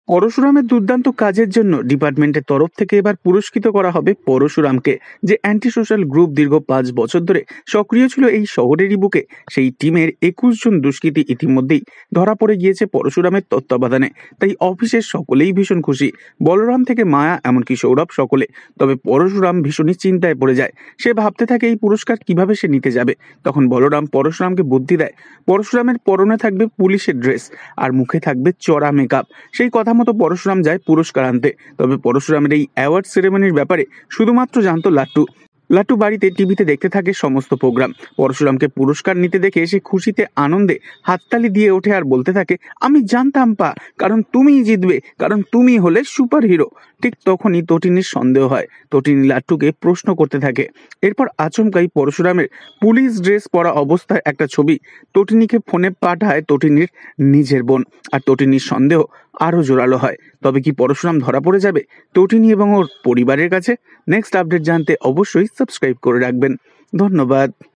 পরশুরামের দুর্দান্ত কাজের জন্য ডিপার্টমেন্টের তরফ থেকে এবার পুরস্কৃত করা হবে পরশুরামকে, যে অ্যান্টি সোশ্যাল গ্রুপ দীর্ঘ 5 বছর ধরে সক্রিয় ছিল এই শহরেরই বুকে। সেই টিমের 21 জন দুষ্কৃতী ইতিমধ্যেই ধরা পড়ে গিয়েছে পরশুরামের তত্ত্বাবধানে। তাই অফিসের সকলেই ভীষণ খুশি, বলরাম থেকে মায়া এমনকি সৌরভ সকলে। তবে পরশুরাম ভীষণই চিন্তায় পড়ে যায়। সে ভাবতে থাকে এই পুরস্কার কিভাবে সে নিতে যাবে। তখন বলরাম পরশুরামকে বুদ্ধি দেয়। পরশুরামের পরনে থাকবে পুলিশের ড্রেস আর মুখে থাকবে চড়া মেকআপ। সেই কথা মতো পরশুরাম যায় পুরস্কার আনতে। তবে পরশুরামের এই অ্যাওয়ার্ড সেরেমনির ব্যাপারে শুধুমাত্র জানতো লাট্টু। লাট্টু বাড়িতে টিভিতে দেখতে থাকে সমস্ত প্রোগ্রাম। পরশুরামকে পুরস্কার নিতে দেখে সে খুশিতে আনন্দে হাততালি দিয়ে ওঠে আর বলতে থাকে, আমি জানতাম পা, কারণ তুমিই জিতবে, কারণ তুমি হলে সুপার হিরো। ঠিক তখনই তটিনীর সন্দেহ হয়। তটিনী লাট্টুকে প্রশ্ন করতে থাকে। এরপর আচমকাই পরশুরামের পুলিশ ড্রেস পরা অবস্থায় একটা ছবি তটিনীকে ফোনে পাঠায় তটিনীর নিজের বোন। আর তটিনীর সন্দেহ আরও জোরালো হয়। তবে কি পরশুরাম ধরা পড়ে যাবে তটিনী এবং ওর পরিবারের কাছে? নেক্সট আপডেট জানতে অবশ্যই সাবস্ক্রাইব করে রাখবেন। ধন্যবাদ।